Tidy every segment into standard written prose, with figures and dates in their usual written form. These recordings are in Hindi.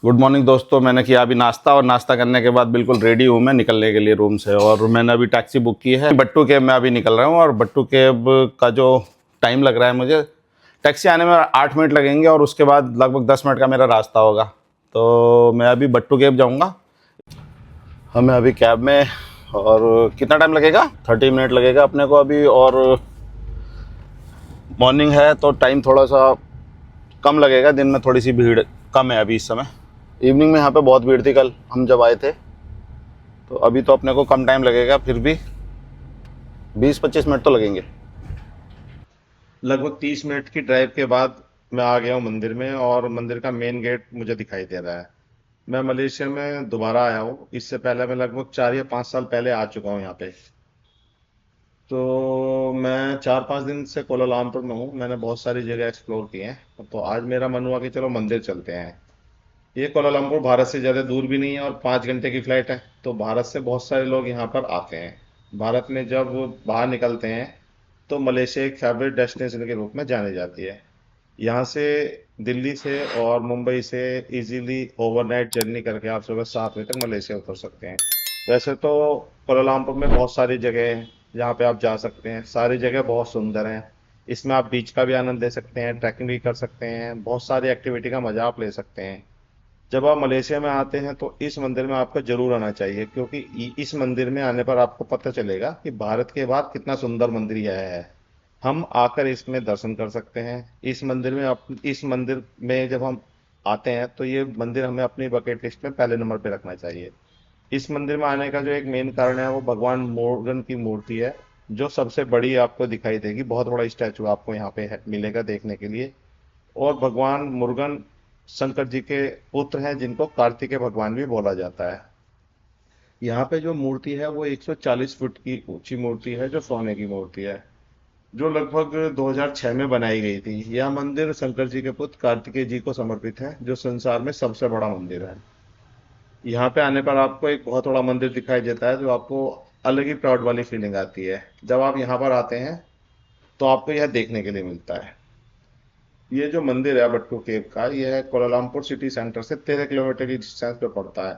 गुड मॉर्निंग दोस्तों। मैंने किया अभी नाश्ता और नाश्ता करने के बाद बिल्कुल रेडी हूँ मैं निकलने के लिए रूम से। और मैंने अभी टैक्सी बुक की है, बट्टू कैब में अभी निकल रहा हूँ। और बट्टू कैब का जो टाइम लग रहा है, मुझे टैक्सी आने में 8 मिनट लगेंगे और उसके बाद लगभग 10 मिनट का मेरा रास्ता होगा। तो मैं अभी बट्टू कैब जाऊँगा। हमें अभी कैब में और कितना टाइम लगेगा? 30 मिनट लगेगा अपने को अभी। और मॉर्निंग है तो टाइम थोड़ा सा कम लगेगा, दिन में थोड़ी सी भीड़ कम है अभी इस समय। इवनिंग में यहाँ पे बहुत भीड़ थी कल हम जब आए थे। तो अभी तो अपने को कम टाइम लगेगा, फिर भी 20-25 मिनट तो लगेंगे। लगभग 30 मिनट की ड्राइव के बाद मैं आ गया हूँ मंदिर में, और मंदिर का मेन गेट मुझे दिखाई दे रहा है। मैं मलेशिया में दोबारा आया हूँ। इससे पहले मैं लगभग 4 या 5 साल पहले आ चुका हूँ यहाँ पे। तो मैं 4-5 दिन से कोलालमपुर में हूँ। मैंने बहुत सारी जगह एक्सप्लोर की हैं, तो आज मेरा मन हुआ कि चलो मंदिर चलते हैं। ये कोलालमपुर भारत से ज़्यादा दूर भी नहीं है और 5 घंटे की फ़्लाइट है। तो भारत से बहुत सारे लोग यहाँ पर आते हैं। भारत में जब बाहर निकलते हैं तो मलेशिया एक फेवरेट डेस्टिनेशन के रूप में जानी जाती है। यहाँ से दिल्ली से और मुंबई से इजीली ओवरनाइट जर्नी करके आप सुबह 7 बजे तक मलेशिया उतर सकते हैं। वैसे तो कोलालमपुर में बहुत सारी जगह हैं जहाँ पे आप जा सकते हैं। सारी जगह बहुत सुंदर हैं। इसमें आप बीच का भी आनंद ले सकते हैं, ट्रैकिंग भी कर सकते हैं, बहुत सारी एक्टिविटी का मजा आप ले सकते हैं। जब आप मलेशिया में आते हैं तो इस मंदिर में आपको जरूर आना चाहिए, क्योंकि इस मंदिर में आने पर आपको पता चलेगा कि भारत के बाद कितना सुंदर मंदिर यह है। हम आकर इसमें दर्शन कर सकते हैं। इस मंदिर में जब हम आते हैं तो ये मंदिर हमें अपनी बकेट लिस्ट में पहले नंबर पे रखना चाहिए। इस मंदिर में आने का जो एक मेन कारण है वो भगवान मुरुगन की मूर्ति है, जो सबसे बड़ी आपको दिखाई देगी। बहुत बड़ा स्टैचू आपको यहाँ पे मिलेगा देखने के लिए। और भगवान मुरुगन शंकर जी के पुत्र हैं, जिनको कार्तिकेय भगवान भी बोला जाता है। यहाँ पे जो मूर्ति है वो 140 फुट की ऊंची मूर्ति है, जो सोने की मूर्ति है, जो लगभग 2006 में बनाई गई थी। यह मंदिर शंकर जी के पुत्र कार्तिकेय जी को समर्पित है, जो संसार में सबसे बड़ा मंदिर है। यहाँ पे आने पर आपको एक बहुत बड़ा मंदिर दिखाई देता है, जो आपको अलग ही प्राउड वाली फीलिंग आती है जब आप यहाँ पर आते हैं। तो आपको यह देखने के लिए मिलता है। ये जो मंदिर है बट्टू केव का, यह कोलालमपुर सिटी सेंटर से 13 किलोमीटर की डिस्टेंस पे पड़ता है।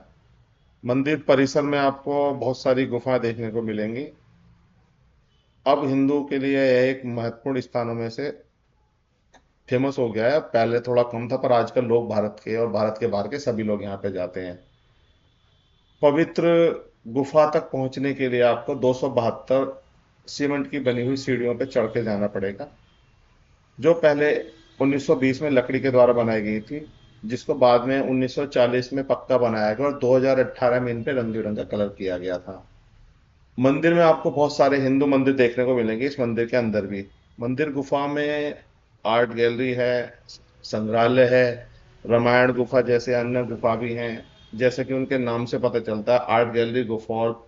मंदिर परिसर में आपको बहुत सारी गुफा देखने को मिलेंगी। अब हिंदू के लिए यह एक महत्वपूर्ण स्थानों में से फेमस हो गया है। पहले थोड़ा कम था, पर आजकल लोग भारत के और भारत के बाहर के सभी लोग यहाँ पे जाते हैं। पवित्र गुफा तक पहुंचने के लिए आपको 272 सीमेंट की बनी हुई सीढ़ियों पे चढ़ के जाना पड़ेगा, जो पहले 1920 में लकड़ी के द्वारा बनाई गई थी, जिसको बाद में 1940 में पक्का बनाया गया और 2018 में इन पे रंग बिरंगा कलर किया गया था। मंदिर में आपको बहुत सारे हिंदू मंदिर देखने को मिलेंगे। इस मंदिर के अंदर भी मंदिर गुफा में आर्ट गैलरी है, संग्रहालय है, रामायण गुफा जैसे अन्य गुफा भी हैं। जैसे कि उनके नाम से पता चलता है, आर्ट गैलरी गुफा और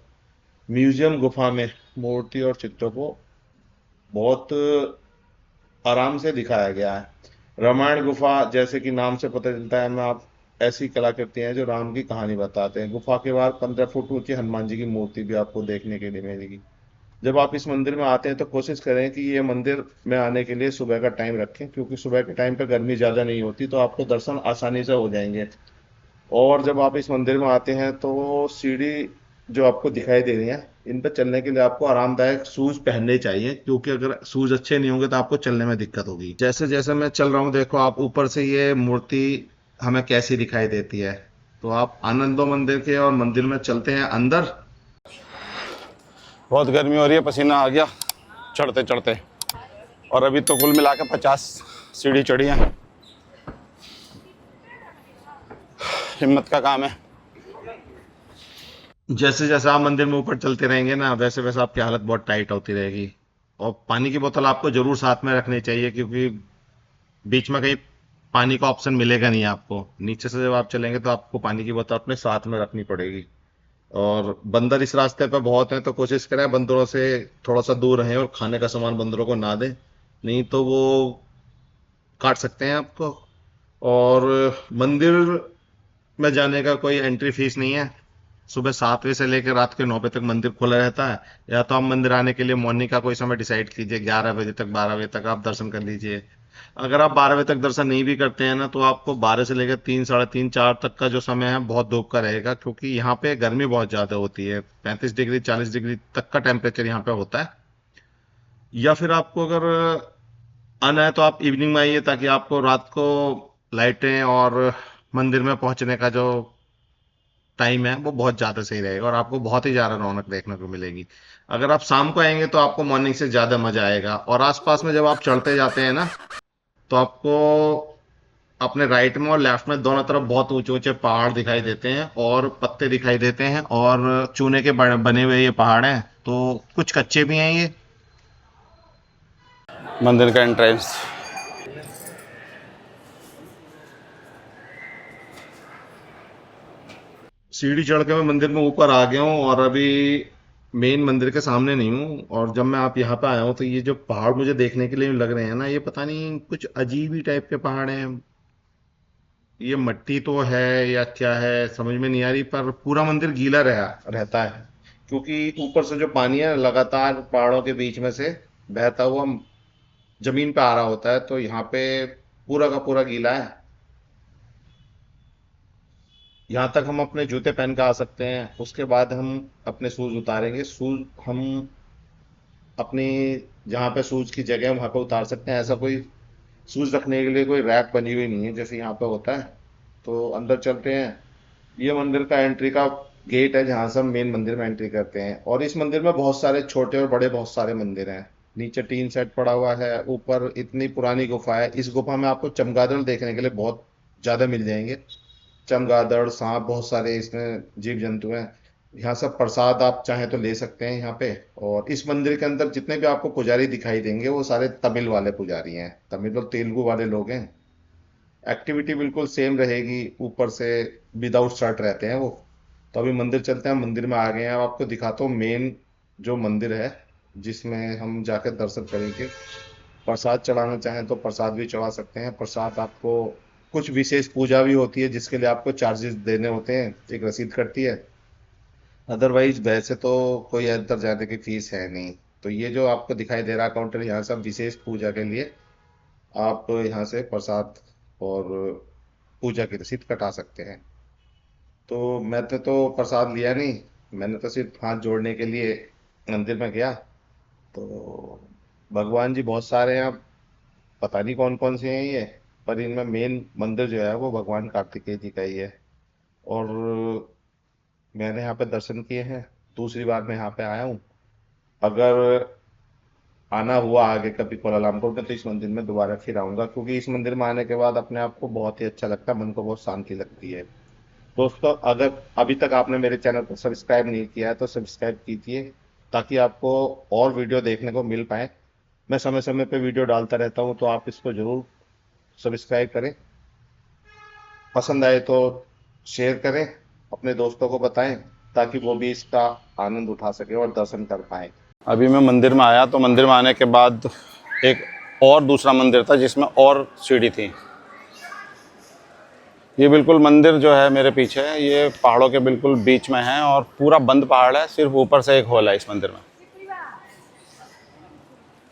म्यूजियम गुफा में मूर्ति और चित्रों को बहुत आराम से दिखाया गया है। रामायण गुफा जैसे कि नाम से पता चलता है, में आप ऐसी कलाकृति हैं जो राम की कहानी बताते हैं। गुफा के बाहर 15 फुट ऊंची हनुमान जी की मूर्ति भी आपको देखने के लिए मिलेगी। जब आप इस मंदिर में आते हैं तो कोशिश करें कि ये मंदिर में आने के लिए सुबह का टाइम रखें, क्योंकि सुबह के टाइम पे गर्मी ज़्यादा नहीं होती, तो आपको दर्शन आसानी से हो जाएंगे। और जब आप इस मंदिर में आते हैं तो सीढ़ी जो आपको दिखाई दे रही है, इन पर चलने के लिए आपको आरामदायक शूज पहनने चाहिए, क्योंकि अगर शूज अच्छे नहीं होंगे तो आपको चलने में दिक्कत होगी। जैसे जैसे मैं चल रहा हूँ, देखो आप ऊपर से ये मूर्ति हमें कैसी दिखाई देती है। तो आप आनंद लो मंदिर के, और मंदिर में चलते हैं अंदर। बहुत गर्मी हो रही है, पसीना आ गया चढ़ते चढ़ते। और अभी तो कुल मिला के 50 सीढ़ी चढ़ी है। हिम्मत का काम है। जैसे जैसे आप मंदिर में ऊपर चलते रहेंगे ना, वैसे वैसे आपकी हालत बहुत टाइट होती रहेगी। और पानी की बोतल आपको जरूर साथ में रखनी चाहिए, क्योंकि बीच में कहीं पानी का ऑप्शन मिलेगा नहीं आपको। नीचे से जब आप चलेंगे तो आपको पानी की बोतल अपने साथ में रखनी पड़ेगी। और बंदर इस रास्ते पे बहुत हैं, तो कोशिश करें बंदरों से थोड़ा सा दूर रहें और खाने का सामान बंदरों को ना दें, नहीं तो वो काट सकते हैं आपको। और मंदिर में जाने का कोई एंट्री फीस नहीं है। सुबह 7 बजे से लेकर रात के 9 बजे तक मंदिर खुला रहता है। या तो आप मंदिर आने के लिए मॉर्निंग का कोई समय डिसाइड कीजिए, 11 बजे तक, 12 बजे तक आप दर्शन कर लीजिए। अगर आप 12 बजे तक दर्शन नहीं भी करते हैं ना, तो आपको 12 से लेकर 3, साढ़े 3, 4 तक का जो समय है बहुत धूप का रहेगा, क्योंकि यहाँ पे गर्मी बहुत ज़्यादा होती है। 35 डिग्री, 40 डिग्री तक का टेम्परेचर यहाँ पे होता है। या फिर आपको अगर आना है तो आप इवनिंग में आइए, ताकि आपको रात को लाइटें और मंदिर में पहुंचने का जो टाइम है वो बहुत ज़्यादा सही रहेगा और आपको बहुत ही ज़्यादा रौनक देखने को मिलेगी। अगर आप शाम को आएंगे तो आपको मॉर्निंग से ज़्यादा मज़ा आएगा। और आसपास में जब आप चढ़ते जाते हैं ना, तो आपको अपने राइट में और लेफ्ट में दोनों तरफ बहुत ऊंचे ऊंचे पहाड़ दिखाई देते हैं और पत्ते दिखाई देते हैं, और चूने के बने हुए ये पहाड़ हैं, तो कुछ कच्चे भी हैं ये। मंदिर का एंट्रेंस। सीढ़ी चढ़ के मैं मंदिर में ऊपर आ गया हूँ और अभी मेन मंदिर के सामने नहीं हूँ। और जब मैं आप यहाँ पे आया हूँ तो ये जो पहाड़ मुझे देखने के लिए लग रहे हैं ना, ये पता नहीं कुछ अजीब ही टाइप के पहाड़ हैं। ये मट्टी तो है या क्या है समझ में नहीं आ रही, पर पूरा मंदिर गीला रहता है, क्योंकि ऊपर से जो पानी है लगातार पहाड़ों के बीच में से बहता हुआ जमीन पे आ रहा होता है, तो यहाँ पे पूरा का पूरा गीला है। यहाँ तक हम अपने जूते पहन के आ सकते हैं, उसके बाद हम अपने शूज उतारेंगे। शूज हम अपनी जहाँ पे शूज की जगह है वहाँ पे उतार सकते हैं। ऐसा कोई शूज रखने के लिए कोई रैक बनी हुई नहीं है जैसे यहाँ पे होता है। तो अंदर चलते हैं। ये मंदिर का एंट्री का गेट है जहाँ से हम मेन मंदिर में एंट्री करते हैं। और इस मंदिर में बहुत सारे छोटे और बड़े बहुत सारे मंदिर हैं। नीचे टीन सेट पड़ा हुआ है, ऊपर इतनी पुरानी गुफा है। इस गुफा में आपको चमगादड़ देखने के लिए बहुत ज्यादा मिल जाएंगे। चमगादड़, सांप, बहुत सारे इसमें जीव जंतु हैं। यहाँ सब प्रसाद आप चाहें तो ले सकते हैं यहाँ पे। और इस मंदिर के अंदर जितने भी आपको पुजारी दिखाई देंगे वो सारे तमिल वाले पुजारी हैं, तमिल और तेलुगु वाले लोग हैं। एक्टिविटी बिल्कुल सेम रहेगी, ऊपर से विदाउट शर्ट रहते हैं वो। तो अभी मंदिर चलते हैं, मंदिर में आ गए हैं। अब आपको दिखाता हूँ मेन जो मंदिर है जिसमें हम जाकर दर्शन करेंगे। प्रसाद चढ़ाना चाहें तो प्रसाद भी चढ़ा सकते हैं। प्रसाद आपको, कुछ विशेष पूजा भी होती है जिसके लिए आपको चार्जेस देने होते हैं, एक रसीद कटती है। अदरवाइज वैसे तो कोई अंदर जाने की फीस है नहीं। तो ये जो आपको दिखाई दे रहा काउंटर, यहाँ से आप विशेष पूजा के लिए आप यहाँ से प्रसाद और पूजा की रसीद कटा सकते हैं। तो मैंने तो प्रसाद लिया नहीं, मैंने तो सिर्फ हाथ जोड़ने के लिए मंदिर में गया। तो भगवान जी बहुत सारे हैं, अब पता नहीं कौन कौन से हैं ये, पर इनमें मेन मंदिर जो है वो भगवान कार्तिकेय जी का ही है। और मैंने यहाँ पे दर्शन किए हैं, दूसरी बार मैं यहाँ पे आया हूँ। अगर आना हुआ आगे कभी कोलालमपुर में तो इस मंदिर में दोबारा फिर आऊंगा, क्योंकि इस मंदिर में आने के बाद अपने आप को बहुत ही अच्छा लगता है, मन को बहुत शांति लगती है। दोस्तों, अगर अभी तक आपने मेरे चैनल को सब्सक्राइब नहीं किया है तो सब्सक्राइब कीजिए, ताकि आपको और वीडियो देखने को मिल पाए। मैं समय समय पे वीडियो डालता रहता हूँ, तो आप इसको जरूर सब्सक्राइब करें। पसंद आए तो शेयर करें, अपने दोस्तों को बताएं, ताकि वो भी इसका आनंद उठा सके और दर्शन कर पाए। अभी मैं मंदिर में आया तो मंदिर में आने के बाद एक और दूसरा मंदिर था जिसमें और सीढ़ी थी। ये बिल्कुल मंदिर जो है मेरे पीछे है, ये पहाड़ों के बिल्कुल बीच में है और पूरा बंद पहाड़ है, सिर्फ ऊपर से एक होल है इस मंदिर में।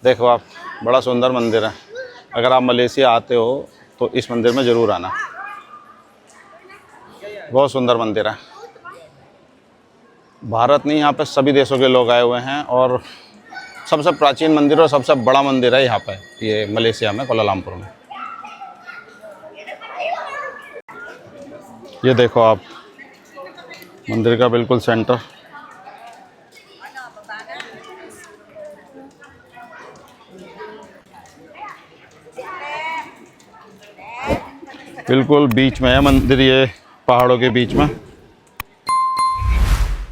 देखो आप, बड़ा सुंदर मंदिर है। अगर आप मलेशिया आते हो तो इस मंदिर में ज़रूर आना, बहुत सुंदर मंदिर है। भारत नहीं, यहाँ पे सभी देशों के लोग आए हुए हैं और सबसे प्राचीन मंदिर और सबसे बड़ा मंदिर है यहाँ पे, ये मलेशिया में, कोलालमपुर में। ये देखो आप, मंदिर का बिल्कुल सेंटर। बिल्कुल बीच में है मंदिर, ये पहाड़ों के बीच में।